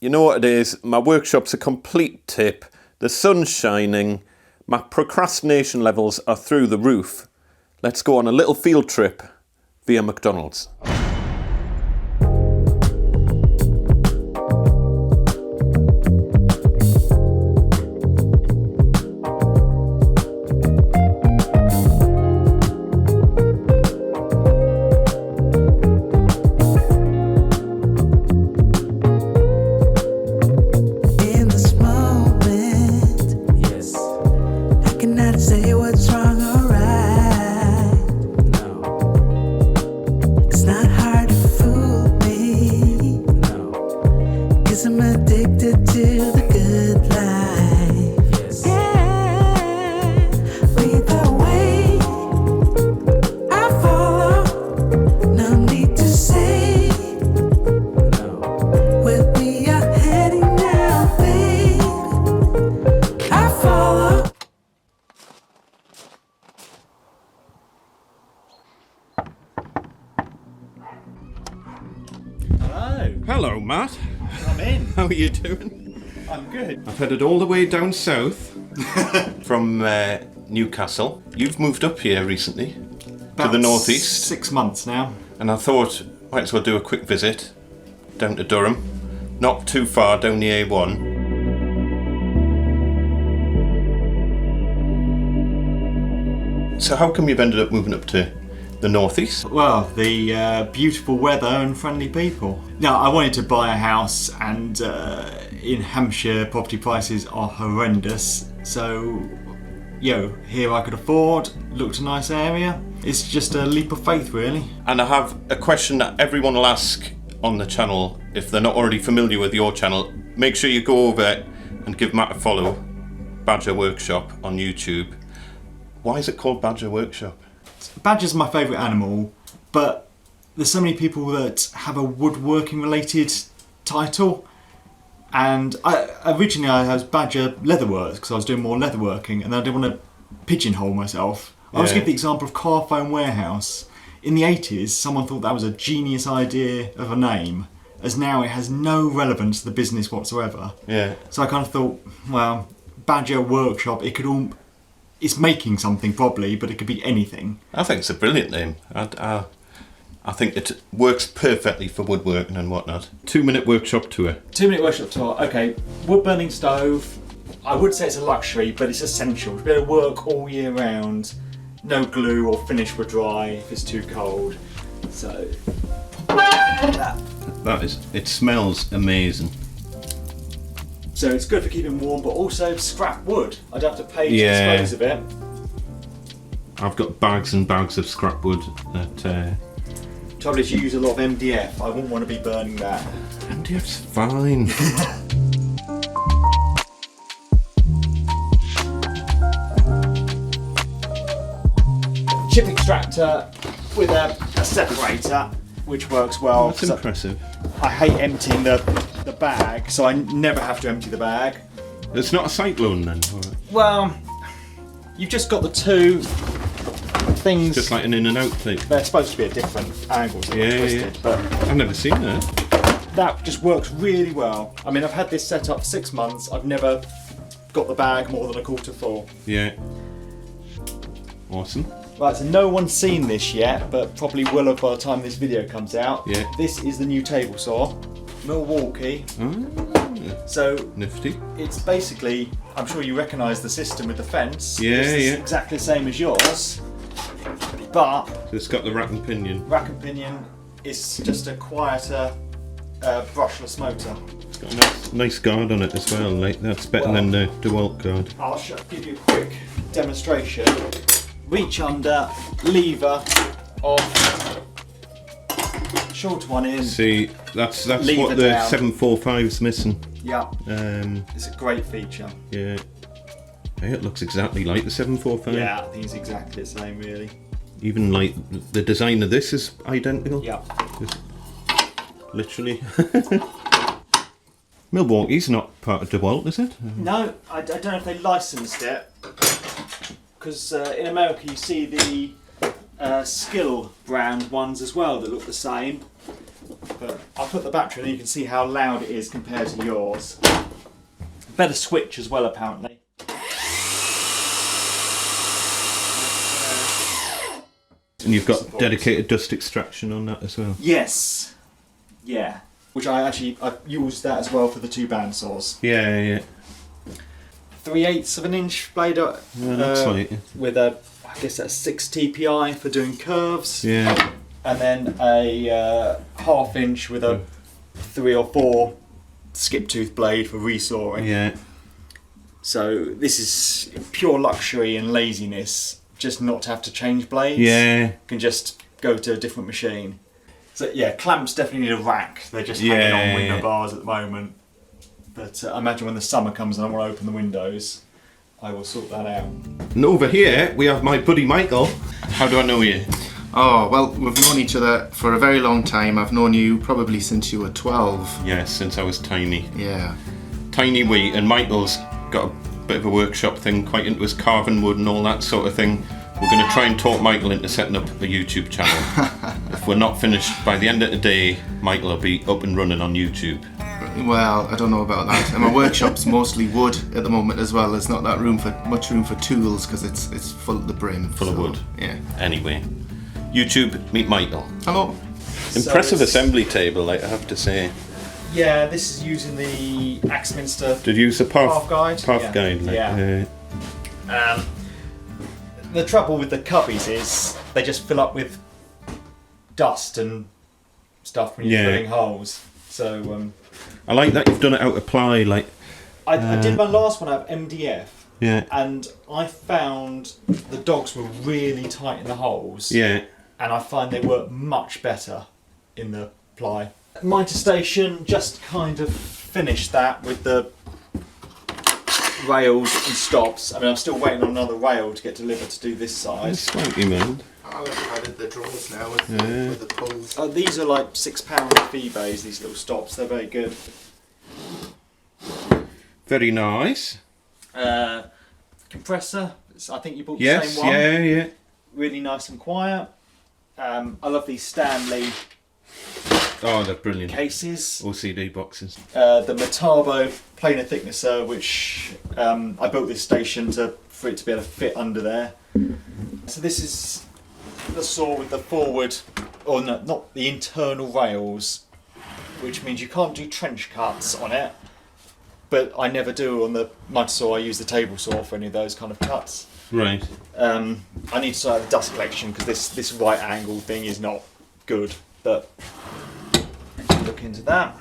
You know what it is? My workshop's a complete tip. The sun's shining. My procrastination levels are through the roof. Let's go on a little field trip via McDonald's. Hello, Matt. I'm in. How are you doing? I'm good. I've headed all the way down south from Newcastle. You've moved up here recently to the northeast. 6 months now. And I thought, might as well do a quick visit down to Durham. Not too far down the A1. So how come you've ended up moving up to the northeast? Well, the beautiful weather and friendly people. Now, I wanted to buy a house, and in Hampshire property prices are horrendous. So, here I could afford, looked a nice area. It's just a leap of faith, really. And I have a question that everyone will ask on the channel if they're not already familiar with your channel. Make sure you go over and give Matt a follow. Badger Workshop on YouTube. Why is it called Badger Workshop? Badger's my favourite animal, but there's so many people that have a woodworking related title, and originally I was Badger Leatherworks because I was doing more leatherworking, and I didn't want to pigeonhole myself. I always give the example of Carphone Warehouse. In the 80s, someone thought that was a genius idea of a name, as now it has no relevance to the business whatsoever. Yeah. So I kind of thought, well, Badger Workshop, it's making something probably, but it could be anything. I think it's a brilliant name. I think it works perfectly for woodworking and whatnot. 2-minute workshop tour. 2-minute workshop tour. Okay, wood burning stove. I would say it's a luxury, but it's essential to be able to work all year round. No glue or finish will dry if it's too cold. So it smells amazing. So it's good for keeping warm, but also scrap wood. I don't have to pay to dispose of it. I've got bags and bags of scrap wood that... Trouble is you use a lot of MDF. I wouldn't want to be burning that. MDF's fine. Chip extractor with a separator, which works well. That's impressive. I hate emptying the bag, so I never have to empty the bag. It's not a cyclone then? Or... Well, you've just got the two things. Just like an in and out thing. They're supposed to be at different angles. Twisted, but I've never seen that. That just works really well. I mean, I've had this set up 6 months. I've never got the bag more than a quarter full. Yeah. Awesome. Right, so no one's seen this yet, but probably will have by the time this video comes out. Yeah. This is the new table saw, Milwaukee. So nifty. It's basically, I'm sure you recognise the system with the fence. Yeah, it's exactly the same as yours, but so it's got the rack and pinion. Rack and pinion is just a quieter brushless motor. It's got a nice guard on it as well. Like that's better than the DeWalt guard. I'll give you a quick demonstration. Reach under, lever off. Short one in. See, that's what the down. 745's missing. Yeah. It's a great feature. Yeah. Hey, it looks exactly like the 745. Yeah, I think it's exactly the same, really. Even like the design of this is identical. Yeah. Literally. Milwaukee's not part of DeWalt, is it? No, I don't know if they licensed it. Because in America you see the Skill brand ones as well that look the same. But I'll put the battery in and you can see how loud it is compared to yours. Better switch as well, apparently. And you've got dedicated dust extraction on that as well? Yes. Yeah. Which I've used that as well for the 2 bandsaws. Yeah, yeah. 3/8 of an inch blade Looks like it. with I guess that's 6 TPI for doing curves. Yeah. And then a 1/2 inch with a 3 or 4 skip tooth blade for resawing. Yeah. So this is pure luxury and laziness, just not to have to change blades. Yeah. You can just go to a different machine. So yeah, clamps definitely need a rack. They're just hanging on window bars at the moment. But I imagine when the summer comes and I want to open the windows, I will sort that out. And over here we have my buddy Michael. How do I know you? Oh, well, we've known each other for a very long time. I've known you probably since you were 12. Yeah, since I was tiny. Yeah. Tiny wee, and Michael's got a bit of a workshop thing, quite into his carving wood and all that sort of thing. We're going to try and talk Michael into setting up a YouTube channel. If we're not finished by the end of the day, Michael will be up and running on YouTube. Well, I don't know about that. And my workshop's mostly wood at the moment as well. There's not that much room for tools because it's full to the brim. Full of wood. Yeah. Anyway, YouTube, meet Michael. Hello. Impressive assembly table, I have to say. Yeah, this is using the Axminster Did you use a path guide. Path guide. Like, Yeah. The trouble with the cubbies is they just fill up with dust and stuff when you're filling holes. So I like that you've done it out of ply. Like I did my last one out of MDF. Yeah. And I found the dogs were really tight in the holes. Yeah. And I find they work much better in the ply. Mitre station, just kind of finished that with the rails and stops. I mean, I'm still waiting on another rail to get delivered to do this side. It's slightly milled. I've added the drawers now with the pulls. These are like £6 off eBay's, these little stops. They're very good. Very nice. Compressor. I think you bought the same one. Yeah. Really nice and quiet. I love these Stanley Oh, they're brilliant. cases. OCD boxes. The Metabo planer thicknesser, which I built this station for it to be able to fit under there. So this is the saw with the forward, or no, not the internal rails, which means you can't do trench cuts on it. But I never do on the mud saw. I use the table saw for any of those kind of cuts. Right. I need to sort out the dust collection because this right angle thing is not good. But I can look into that.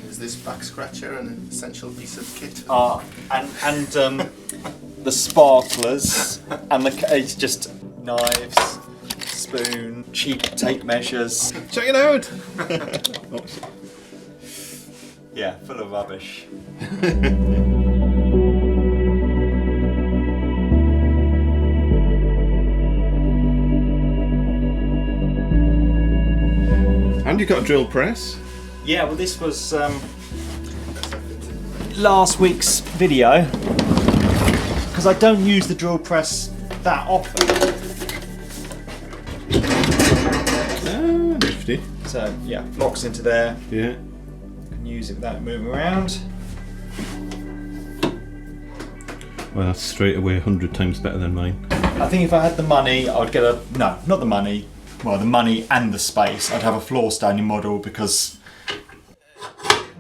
Is this back scratcher an essential piece of kit? And the sparklers and it's just knives, spoon, cheap tape measures. Check it out. Yeah, full of rubbish. And you got a drill press. Yeah, well, this was last week's video because I don't use the drill press that often. Ah, nifty. So yeah, locks into there. Yeah. Can use it without moving around. Well, that's straight away 100 times better than mine. I think if I had the money, I would get no, not the money. Well, the money and the space. I'd have a floor standing model because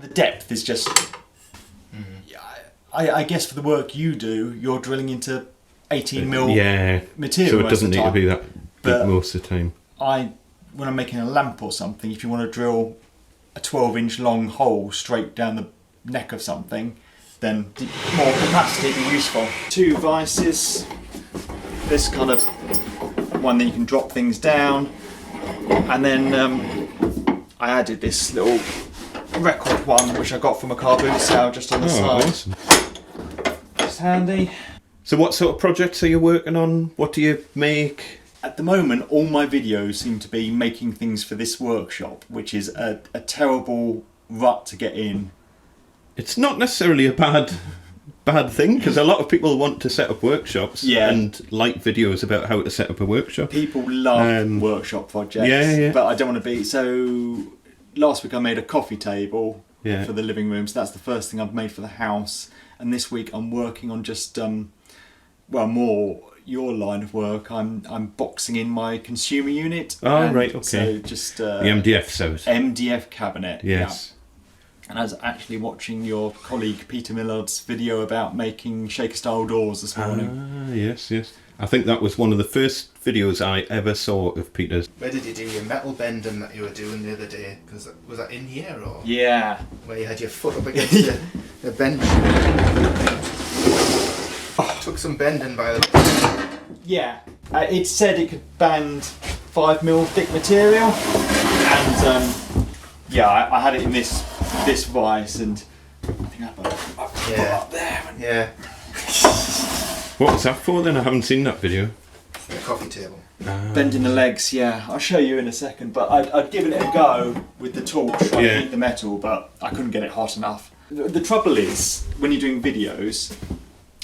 the depth is just. I guess for the work you do, you're drilling into 18mm material. So it doesn't need to be that big most of the time. When I'm making a lamp or something, if you want to drill a 12-inch long hole straight down the neck of something, then more capacity would be useful. 2 vices. This kind of one that you can drop things down, and then I added this little record one which I got from a car boot sale just on the side. Awesome. It's handy. So what sort of projects are you working on? What do you make? At the moment, all my videos seem to be making things for this workshop, which is a terrible rut to get in. It's not necessarily a bad thing, because a lot of people want to set up workshops and like videos about how to set up a workshop. People love workshop projects, but I don't want to be. So last week I made a coffee table Yeah. for the living room, so that's the first thing I've made for the house. And this week I'm working on just more your line of work. I'm boxing in my consumer unit. Oh, right, okay. So just The MDF set. MDF cabinet. Yes. Yeah. And I was actually watching your colleague Peter Millard's video about making shaker style doors this morning. Ah, yes. I think that was one of the first videos I ever saw of Peter's. Where did you do your metal bending that you were doing the other day? Because was that in here or Yeah. where you had your foot up against the bench? Took some bending by the. Yeah. It said it could band 5mm thick material, and I had it in this vice, and I think I put it up there. Yeah. What was that for then? I haven't seen that video. The coffee table. Bending the legs, yeah. I'll show you in a second, but I'd given it a go with the torch trying to heat the metal, but I couldn't get it hot enough. The trouble is, when you're doing videos,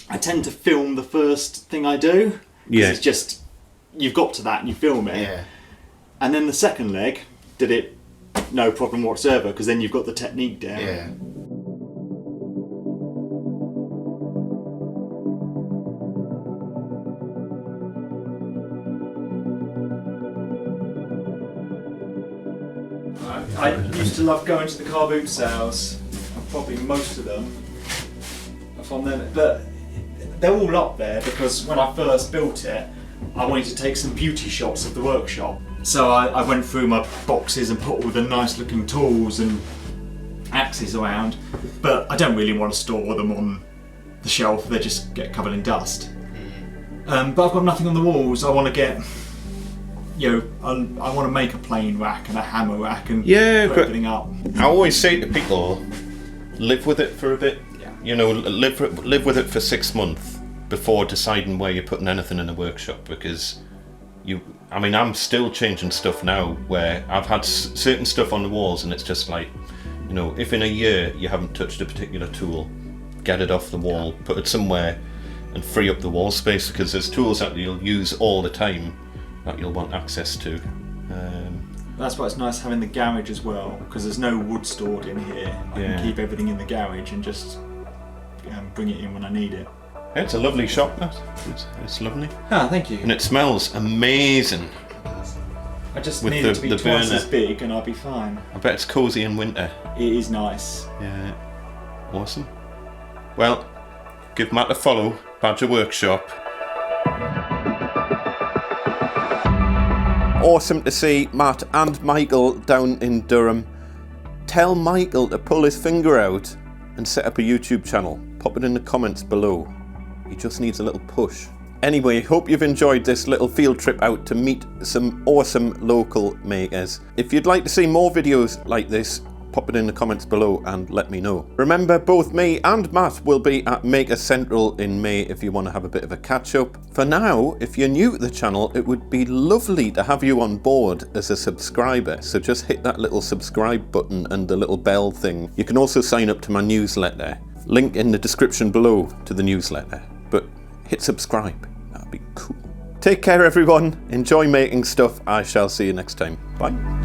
I tend to film the first thing I do. Yeah. It's just, you've got to that and you film it. Yeah. And then the second leg, did it no problem whatsoever, because then you've got the technique down. Yeah. I used to love going to the car boot sales, and probably most of them are from them, but they're all up there because when I first built it, I wanted to take some beauty shots of the workshop. So I went through my boxes and put all the nice looking tools and axes around, but I don't really want to store them on the shelf, they just get covered in dust. But I've got nothing on the walls. I want to get, I want to make a plane rack and a hammer rack and put everything up. I always say to people, live with it for a bit. Yeah. Live with it for 6 months before deciding where you're putting anything in the workshop, because I'm still changing stuff now where I've had certain stuff on the walls and it's just like, if in a year you haven't touched a particular tool, get it off the wall, put it somewhere and free up the wall space, because there's tools that you'll use all the time that you'll want access to. That's why it's nice having the garage as well, because there's no wood stored in here. I can keep everything in the garage and just bring it in when I need it. It's a lovely shop, that. It's lovely. Ah, thank you. And it smells amazing. I just with need it to be the twice burner. as big and I'll be fine. I bet it's cosy in winter. It is nice. Yeah. Awesome. Well, give Matt a follow, Badger Workshop. Awesome to see Matt and Michael down in Durham. Tell Michael to pull his finger out and set up a YouTube channel. Pop it in the comments below. He just needs a little push. Anyway, hope you've enjoyed this little field trip out to meet some awesome local makers. If you'd like to see more videos like this, pop it in the comments below and let me know. Remember, both me and Matt will be at Maker Central in May if you want to have a bit of a catch up. For now, if you're new to the channel, it would be lovely to have you on board as a subscriber. So just hit that little subscribe button and the little bell thing. You can also sign up to my newsletter. Link in the description below to the newsletter. But hit subscribe, that'd be cool. Take care everyone, enjoy making stuff. I shall see you next time. Bye.